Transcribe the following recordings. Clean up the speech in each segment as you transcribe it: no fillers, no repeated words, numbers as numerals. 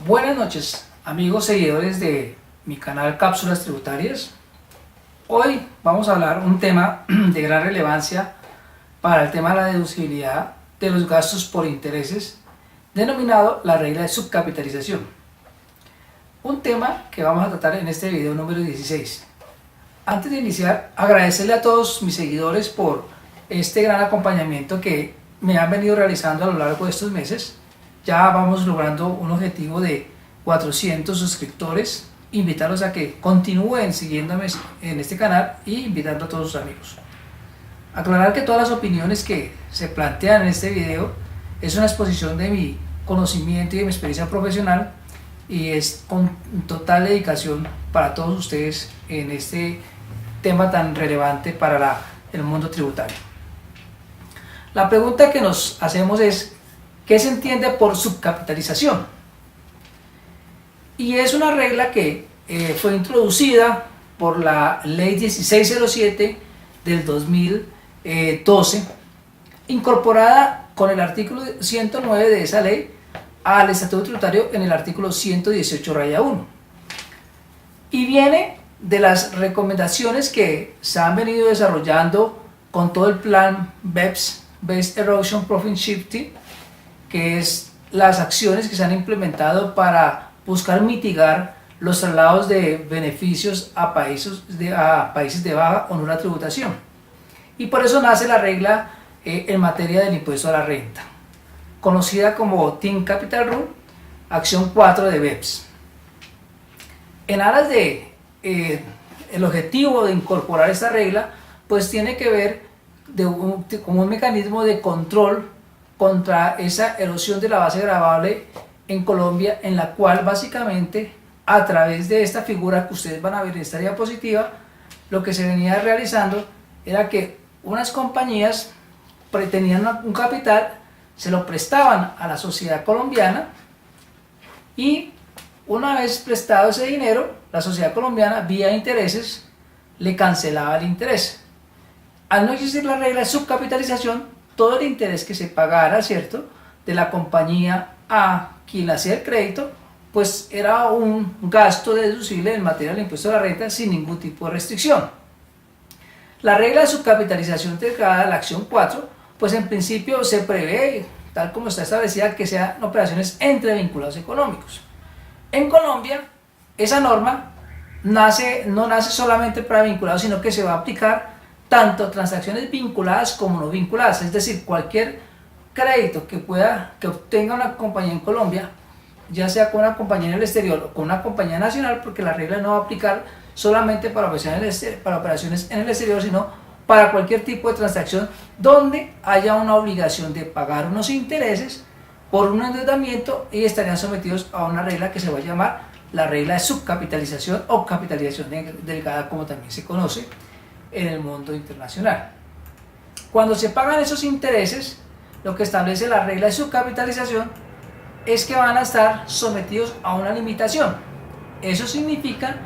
Buenas noches, amigos seguidores de mi canal Cápsulas Tributarias. Hoy vamos a hablar un tema de gran relevancia para el tema de la deducibilidad de los gastos por intereses, denominado la regla de subcapitalización. Un tema que vamos a tratar en este video número 16. Antes de iniciar, agradecerle a todos mis seguidores por este gran acompañamiento que me han venido realizando a lo largo de estos meses. Ya vamos logrando un objetivo de 400 suscriptores. Invitarlos a que continúen siguiéndome en este canal y invitando a todos sus amigos. Aclarar que todas las opiniones que se plantean en este video es una exposición de mi conocimiento y de mi experiencia profesional y es con total dedicación para todos ustedes en este tema tan relevante para el mundo tributario. La pregunta que nos hacemos es: ¿qué se entiende por subcapitalización? Y es una regla que fue introducida por la Ley 1607 del 2012, incorporada con el artículo 109 de esa ley al Estatuto Tributario en el artículo 118-1. Y viene de las recomendaciones que se han venido desarrollando con todo el plan BEPS, Base Erosion Profit Shifting, que es las acciones que se han implementado para buscar mitigar los traslados de beneficios a países de baja o nula tributación. Y por eso nace la regla en materia del impuesto a la renta, conocida como Thin Capital Rule, acción 4 de BEPS. En aras de el objetivo de incorporar esta regla, pues tiene que ver como un mecanismo de control contra esa erosión de la base gravable en Colombia, en la cual básicamente a través de esta figura que ustedes van a ver en esta diapositiva, lo que se venía realizando era que unas compañías tenían un capital, se lo prestaban a la sociedad colombiana y una vez prestado ese dinero, la sociedad colombiana vía intereses le cancelaba el interés. Al no existir la regla de subcapitalización, todo el interés que se pagara, ¿cierto?, de la compañía a quien hacía el crédito, pues era un gasto deducible en materia del impuesto a la renta sin ningún tipo de restricción. La regla de subcapitalización derivada de la acción 4, pues en principio se prevé, tal como está establecida, que sean operaciones entre vinculados económicos. En Colombia, esa norma no nace solamente para vinculados, sino que se va a aplicar tanto a transacciones vinculadas como no vinculadas, es decir, cualquier crédito que obtenga una compañía en Colombia, ya sea con una compañía en el exterior o con una compañía nacional, porque la regla no va a aplicar solamente para operaciones en el exterior, sino para cualquier tipo de transacción donde haya una obligación de pagar unos intereses por un endeudamiento, y estarían sometidos a una regla que se va a llamar la regla de subcapitalización o capitalización delgada, como también se conoce en el mundo internacional. Cuando se pagan esos intereses, lo que establece la regla de subcapitalización es que van a estar sometidos a una limitación. Eso significa,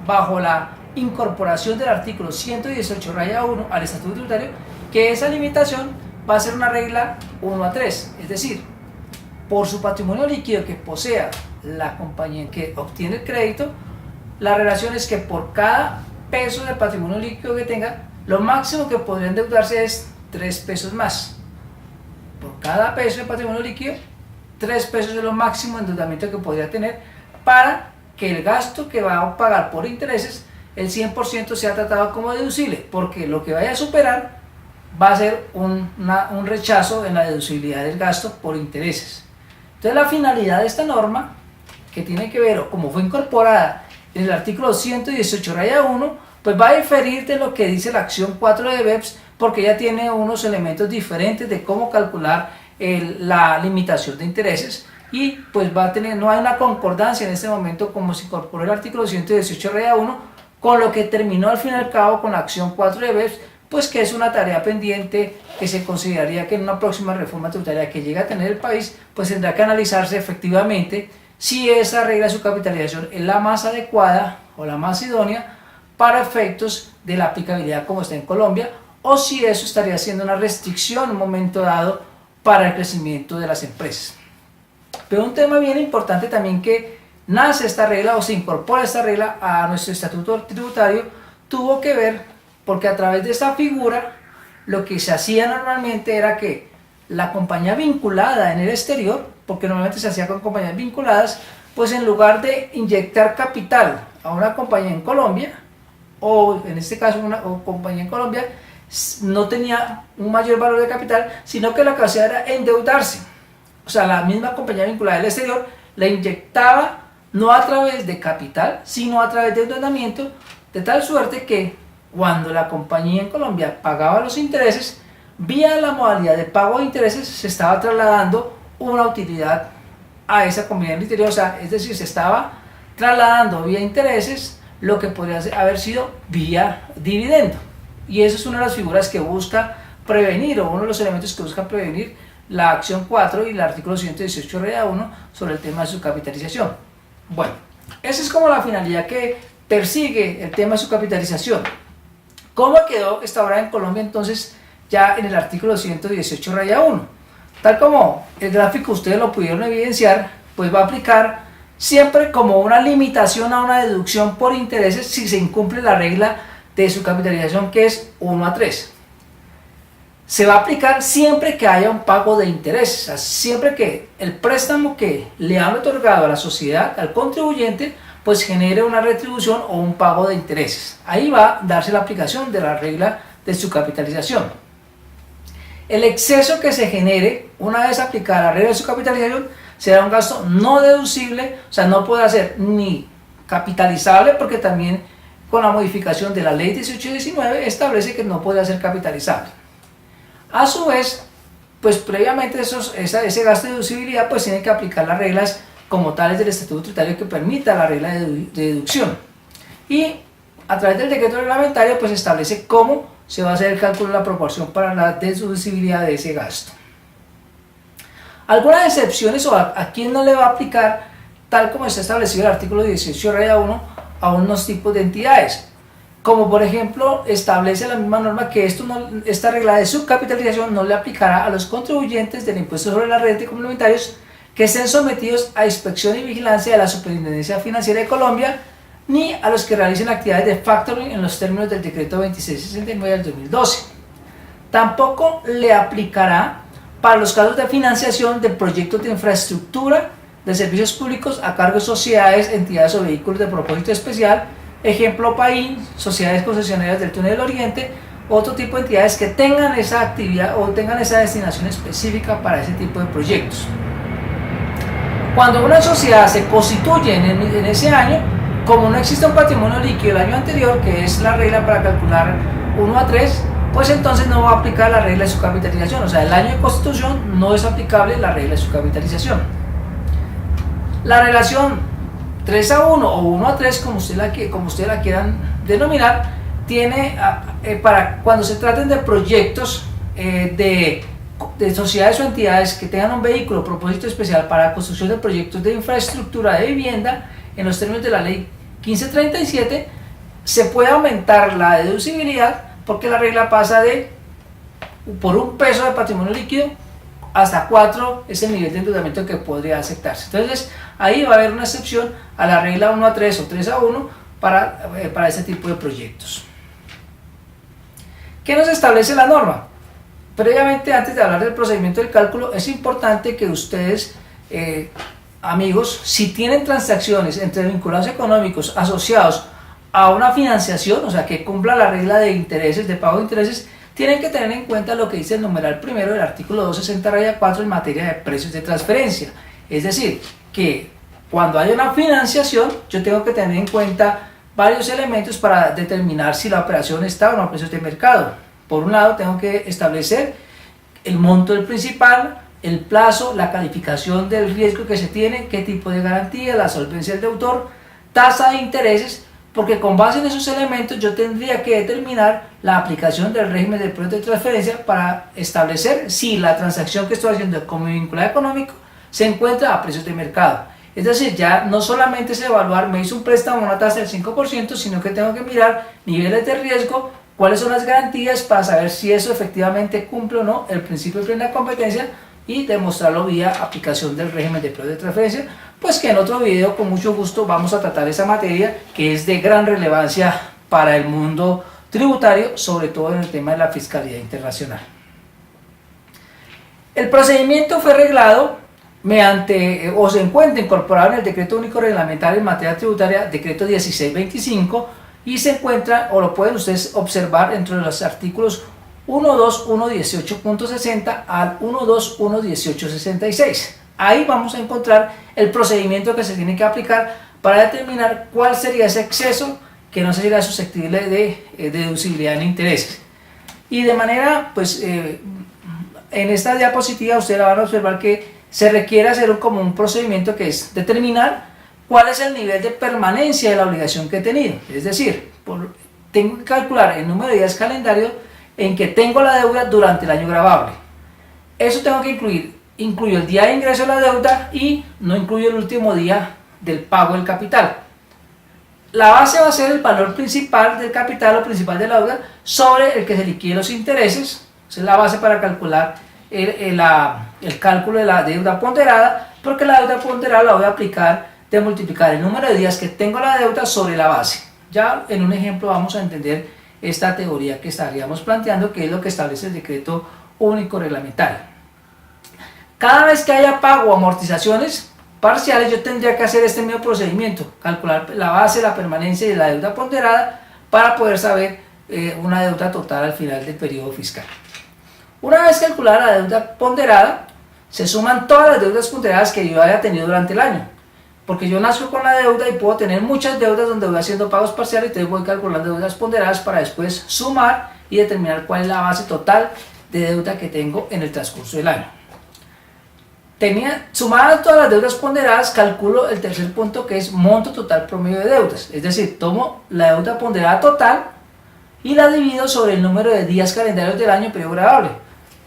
bajo la incorporación del artículo 118-1 al Estatuto Tributario, que esa limitación va a ser una regla 1:3, es decir, por su patrimonio líquido que posea la compañía que obtiene el crédito, la relación es que por cada peso de patrimonio líquido que tenga, lo máximo que podría endeudarse es 3 pesos más. Por cada peso de patrimonio líquido, 3 pesos es lo máximo de endeudamiento que podría tener, para que el gasto que va a pagar por intereses, el 100% sea tratado como deducible, porque lo que vaya a superar va a ser un rechazo en la deducibilidad del gasto por intereses. Entonces la finalidad de esta norma, que tiene que ver, o como fue incorporada en el artículo 118-1, pues va a diferir de lo que dice la acción 4 de BEPS, porque ya tiene unos elementos diferentes de cómo calcular la limitación de intereses, y pues no hay una concordancia en este momento como se incorporó el artículo 118-1 con lo que terminó al fin y al cabo con la acción 4 de BEPS, pues que es una tarea pendiente que se consideraría que en una próxima reforma tributaria que llegue a tener el país, pues tendrá que analizarse efectivamente si esa regla de subcapitalización es la más adecuada o la más idónea para efectos de la aplicabilidad como está en Colombia, o si eso estaría siendo una restricción en un momento dado para el crecimiento de las empresas. Pero un tema bien importante también que nace esta regla o se incorpora esta regla a nuestro estatuto tributario tuvo que ver porque a través de esta figura lo que se hacía normalmente era que la compañía vinculada en el exterior, porque normalmente se hacía con compañías vinculadas, pues en lugar de inyectar capital a una compañía en Colombia, o en este caso una compañía en Colombia, no tenía un mayor valor de capital, sino que lo que hacía era endeudarse. O sea, la misma compañía vinculada del exterior la inyectaba no a través de capital, sino a través de endeudamiento, de tal suerte que cuando la compañía en Colombia pagaba los intereses, vía la modalidad de pago de intereses se estaba trasladando una utilidad a esa compañía del interior, o sea, es decir, se estaba trasladando vía intereses lo que podría haber sido vía dividendo. Y eso es una de las figuras que busca prevenir, o uno de los elementos que busca prevenir la acción 4 y el artículo 118 Raya 1 sobre el tema de su capitalización. Bueno, esa es como la finalidad que persigue el tema de su capitalización. ¿Cómo quedó instaurada en Colombia entonces ya en el artículo 118 Raya 1? Tal como el gráfico ustedes lo pudieron evidenciar, pues va a aplicar siempre como una limitación a una deducción por intereses si se incumple la regla de su capitalización, que es 1:3. Se va a aplicar siempre que haya un pago de intereses, o sea, siempre que el préstamo que le han otorgado a la sociedad, al contribuyente, pues genere una retribución o un pago de intereses. Ahí va a darse la aplicación de la regla de su capitalización. El exceso que se genere una vez aplicada la regla de su capitalización será un gasto no deducible, o sea, no puede ser ni capitalizable, porque también con la modificación de la ley 1819 establece que no puede ser capitalizable. A su vez, pues previamente ese gasto de deducibilidad pues tiene que aplicar las reglas como tales del estatuto tributario que permita la regla de deducción. Y a través del decreto reglamentario pues establece cómo se va a hacer el cálculo de la proporción para la deducibilidad de ese gasto. Algunas excepciones o a quién no le va a aplicar, tal como está establecido el artículo 18 Raya 1, a unos tipos de entidades. Como por ejemplo establece la misma norma que esta regla de subcapitalización no le aplicará a los contribuyentes del impuesto sobre la renta y complementarios que estén sometidos a inspección y vigilancia de la Superintendencia Financiera de Colombia, ni a los que realicen actividades de factoring en los términos del decreto 2669 del 2012. Tampoco le aplicará para los casos de financiación de proyectos de infraestructura de servicios públicos a cargo de sociedades, entidades o vehículos de propósito especial, ejemplo PAIN, sociedades concesionarias del Túnel del Oriente, otro tipo de entidades que tengan esa actividad o tengan esa destinación específica para ese tipo de proyectos. Cuando una sociedad se constituye en ese año, como no existe un patrimonio líquido del año anterior, que es la regla para calcular 1:3, pues entonces no va a aplicar la regla de su capitalización, o sea, el año de constitución no es aplicable la regla de su capitalización. La relación 3:1 o 1:3, como ustedes la quieran denominar, tiene para cuando se traten de proyectos de sociedades o entidades que tengan un vehículo propósito especial para la construcción de proyectos de infraestructura de vivienda en los términos de la ley 1537, se puede aumentar la deducibilidad porque la regla pasa por un peso de patrimonio líquido hasta 4 es el nivel de endeudamiento que podría aceptarse. Entonces ahí va a haber una excepción a la regla 1:3 o 3:1 para este tipo de proyectos. ¿Qué nos establece la norma? Previamente, antes de hablar del procedimiento del cálculo, es importante que ustedes, amigos, si tienen transacciones entre vinculados económicos asociados a una financiación, o sea, que cumpla la regla de intereses, de pago de intereses, tienen que tener en cuenta lo que dice el numeral primero del artículo 260 Raya 4 en materia de precios de transferencia. Es decir, que cuando hay una financiación, yo tengo que tener en cuenta varios elementos para determinar si la operación está o no a precios de mercado. Por un lado, tengo que establecer el monto del principal, el plazo, la calificación del riesgo que se tiene, qué tipo de garantía, la solvencia del deudor, tasa de intereses, porque con base en esos elementos yo tendría que determinar la aplicación del régimen de precios de transferencia para establecer si la transacción que estoy haciendo como vinculado económico se encuentra a precios de mercado. Es decir, ya no solamente es evaluar, me hizo un préstamo a una tasa del 5%, sino que tengo que mirar niveles de riesgo, cuáles son las garantías para saber si eso efectivamente cumple o no el principio de plena competencia y demostrarlo vía aplicación del régimen de pruebas de transferencia, pues que en otro video con mucho gusto vamos a tratar esa materia que es de gran relevancia para el mundo tributario, sobre todo en el tema de la fiscalidad internacional. El procedimiento fue reglado mediante, o se encuentra incorporado en el Decreto Único Reglamentario en materia tributaria, Decreto 1625, y se encuentra, o lo pueden ustedes observar, entre los artículos 12118.60 al 1211866. Ahí vamos a encontrar el procedimiento que se tiene que aplicar para determinar cuál sería ese exceso que no sería susceptible de deducibilidad en intereses. Y de manera, pues, en esta diapositiva ustedes van a observar que se requiere hacer como un procedimiento que es determinar cuál es el nivel de permanencia de la obligación que he tenido. Es decir, tengo que calcular el número de días calendario en que tengo la deuda durante el año gravable. Eso tengo que incluyo el día de ingreso de la deuda y no incluyo el último día del pago del capital. La base va a ser el valor principal del capital o principal de la deuda sobre el que se liquiden los intereses. Esa es la base para calcular el cálculo de la deuda ponderada, porque la deuda ponderada la voy a aplicar de multiplicar el número de días que tengo la deuda sobre la base. Ya en un ejemplo vamos a entender esta teoría que estaríamos planteando, que es lo que establece el Decreto Único Reglamentario. Cada vez que haya pago o amortizaciones parciales, yo tendría que hacer este mismo procedimiento, calcular la base, la permanencia y la deuda ponderada para poder saber una deuda total al final del periodo fiscal. Una vez calculada la deuda ponderada, se suman todas las deudas ponderadas que yo haya tenido durante el año, porque yo nazco con la deuda y puedo tener muchas deudas donde voy haciendo pagos parciales, entonces voy calculando deudas ponderadas para después sumar y determinar cuál es la base total de deuda que tengo en el transcurso del año. Sumadas todas las deudas ponderadas, calculo el tercer punto, que es monto total promedio de deudas. Es decir, tomo la deuda ponderada total y la divido sobre el número de días calendarios del año periodo gravable.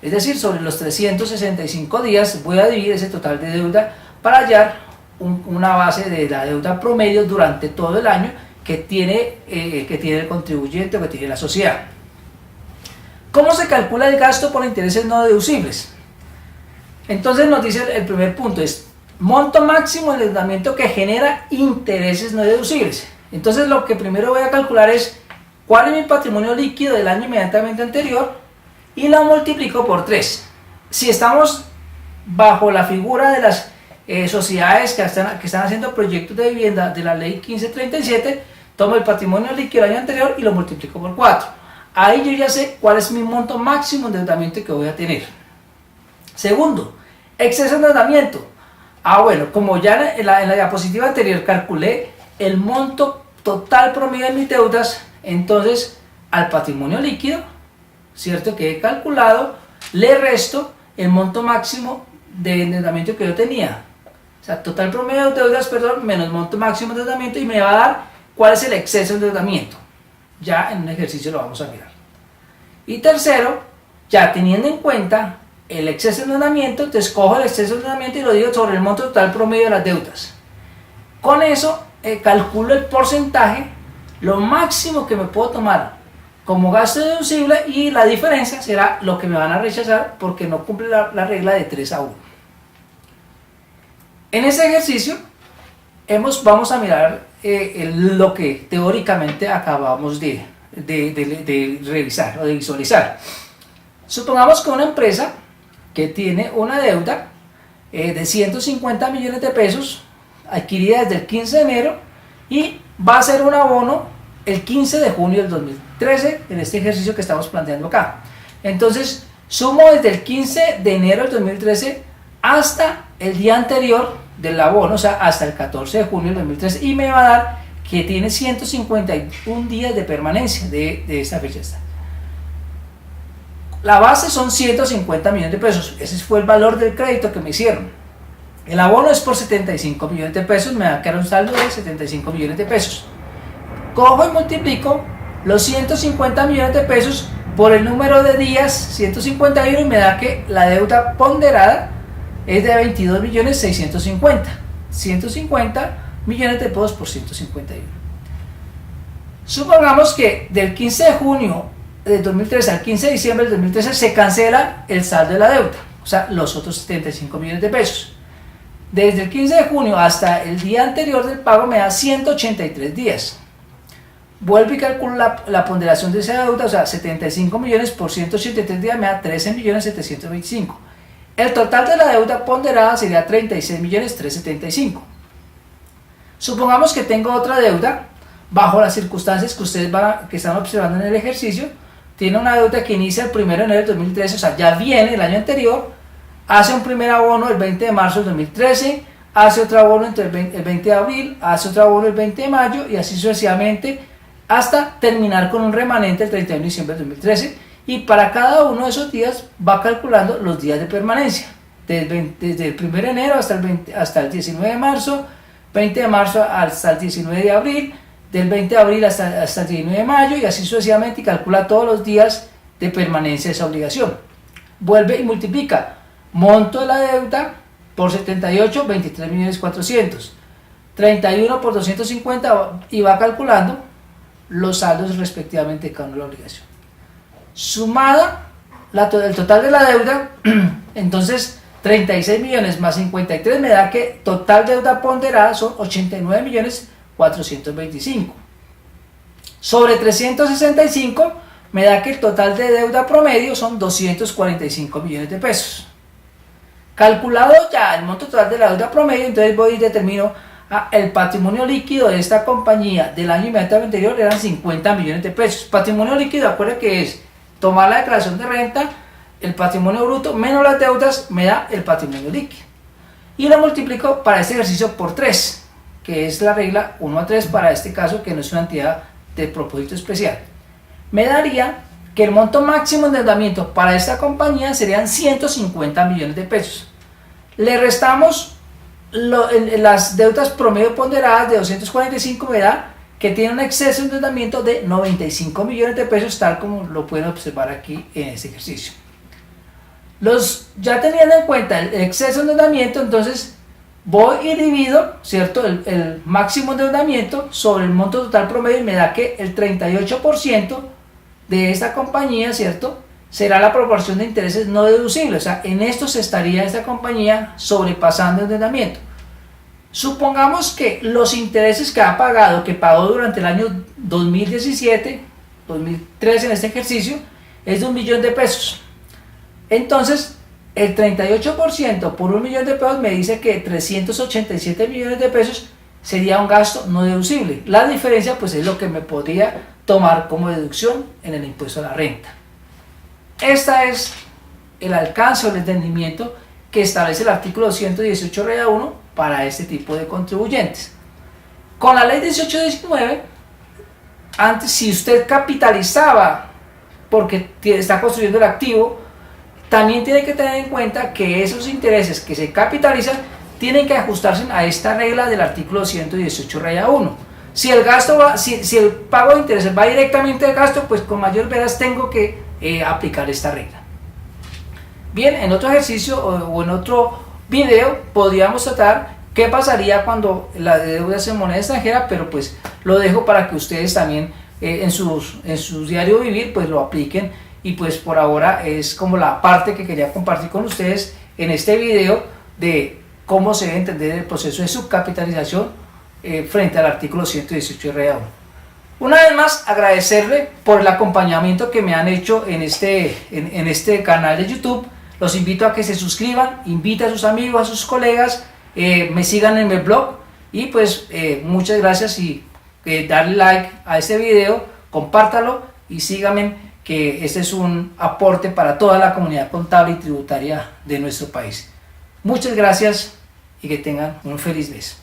Es decir, sobre los 365 días voy a dividir ese total de deuda para hallar una base de la deuda promedio durante todo el año que tiene el contribuyente o que tiene la sociedad. ¿Cómo se calcula el gasto por intereses no deducibles? Entonces nos dice el primer punto, es monto máximo de endeudamiento que genera intereses no deducibles. Entonces lo que primero voy a calcular es cuál es mi patrimonio líquido del año inmediatamente anterior y lo multiplico por 3. Si estamos bajo la figura de las sociedades que están haciendo proyectos de vivienda de la ley 1537, tomo el patrimonio líquido del año anterior y lo multiplico por 4. Ahí yo ya sé cuál es mi monto máximo de endeudamiento que voy a tener. Segundo, exceso de endeudamiento. Bueno, como ya en la diapositiva anterior calculé el monto total promedio de mis deudas, entonces al patrimonio líquido, ¿cierto?, que he calculado, le resto el monto máximo de endeudamiento que yo tenía. O sea, total promedio de deudas, menos monto máximo de endeudamiento, y me va a dar cuál es el exceso de endeudamiento. Ya en un ejercicio lo vamos a mirar. Y tercero, ya teniendo en cuenta el exceso de endeudamiento, te escojo el exceso de endeudamiento y lo digo sobre el monto total promedio de las deudas. Con eso calculo el porcentaje, lo máximo que me puedo tomar como gasto deducible, y la diferencia será lo que me van a rechazar porque no cumple la regla de 3-1. En ese ejercicio vamos a mirar lo que teóricamente acabamos de revisar o de visualizar. Supongamos que una empresa que tiene una deuda de 150 millones de pesos adquirida desde el 15 de enero y va a hacer un abono el 15 de junio del 2013 en este ejercicio que estamos planteando acá. Entonces sumo desde el 15 de enero del 2013 hasta el día anterior del abono, o sea, hasta el 14 de junio del 2013, y me va a dar que tiene 151 días de permanencia de esta fecha. La base son 150 millones de pesos, ese fue el valor del crédito que me hicieron. El abono es por 75 millones de pesos, me va a quedar un saldo de 75 millones de pesos. Cojo y multiplico los 150 millones de pesos por el número de días, 151, y me da que la deuda ponderada es de 22 millones 650. 150 millones de pesos por 151. Supongamos que del 15 de junio del 2013 al 15 de diciembre del 2013 se cancela el saldo de la deuda. o sea, los otros 75 millones de pesos. Desde el 15 de junio hasta el día anterior del pago me da 183 días. Vuelvo y calculo la ponderación de esa deuda, o sea, 75 millones por 183 días me da 13 millones 725. El total de la deuda ponderada sería 36 millones 375. Supongamos que tengo otra deuda, bajo las circunstancias que ustedes que están observando en el ejercicio. Tiene una deuda que inicia el 1 de enero del 2013, o sea, ya viene el año anterior, hace un primer abono el 20 de marzo del 2013, hace otro abono entre el 20 de abril, hace otro abono el 20 de mayo y así sucesivamente hasta terminar con un remanente el 31 de diciembre del 2013, y para cada uno de esos días va calculando los días de permanencia, desde el 1 de enero hasta el 19 de marzo, 20 de marzo hasta el 19 de abril, del 20 de abril hasta el 19 de mayo y así sucesivamente, y calcula todos los días de permanencia de esa obligación. Vuelve y multiplica monto de la deuda por 78, 23 millones 400, 31 por 250 y va calculando los saldos respectivamente de cada una de la obligación. Sumada el total de la deuda, entonces 36 millones más 53 me da que total deuda ponderada son 89 millones 425. Sobre 365 me da que el total de deuda promedio son 245 millones de pesos. Calculado ya el monto total de la deuda promedio, entonces voy y determino el patrimonio líquido de esta compañía del año inmediatamente anterior eran 50 millones de pesos. Patrimonio líquido, acuérdense que es tomar la declaración de renta, el patrimonio bruto menos las deudas me da el patrimonio líquido. Y lo multiplico para este ejercicio por 3, que es la regla 1:3 para este caso, que no es una entidad de propósito especial. Me daría que el monto máximo de endeudamiento para esta compañía serían 150 millones de pesos. Le restamos las deudas promedio ponderadas de 245, me da que tiene un exceso de endeudamiento de 95 millones de pesos, tal como lo pueden observar aquí en este ejercicio. Ya teniendo en cuenta el exceso de endeudamiento, entonces voy y divido, ¿cierto?, el máximo endeudamiento sobre el monto total promedio y me da que el 38% de esta compañía, ¿cierto?, será la proporción de intereses no deducibles. O sea, en esto se estaría esta compañía sobrepasando el endeudamiento. Supongamos que los intereses que ha pagado, que pagó durante el año 2017, 2013 en este ejercicio, es de 1 millón de pesos. Entonces, el 38% por 1 millón de pesos me dice que 387 millones de pesos sería un gasto no deducible. La diferencia pues es lo que me podría tomar como deducción en el impuesto a la renta. Este es el alcance o el entendimiento que establece el artículo 118 Raya 1 para este tipo de contribuyentes. Con la ley 1819, antes, si usted capitalizaba porque está construyendo el activo, también tiene que tener en cuenta que esos intereses que se capitalizan tienen que ajustarse a esta regla del artículo 118 Raya 1. Si el pago de intereses va directamente al gasto, pues con mayor veras tengo que aplicar esta regla. Bien, en otro ejercicio o en otro video podríamos tratar qué pasaría cuando la deuda es en moneda extranjera, pero pues lo dejo para que ustedes también en su diario vivir pues lo apliquen, y pues por ahora es como la parte que quería compartir con ustedes en este video de cómo se debe entender el proceso de subcapitalización frente al artículo 118 Raya 1. Una vez más, agradecerle por el acompañamiento que me han hecho en este canal de YouTube. Los invito a que se suscriban, inviten a sus amigos, a sus colegas, me sigan en mi blog, y pues muchas gracias, y darle like a este video, compártalo y síganme, que este es un aporte para toda la comunidad contable y tributaria de nuestro país. Muchas gracias y que tengan un feliz mes.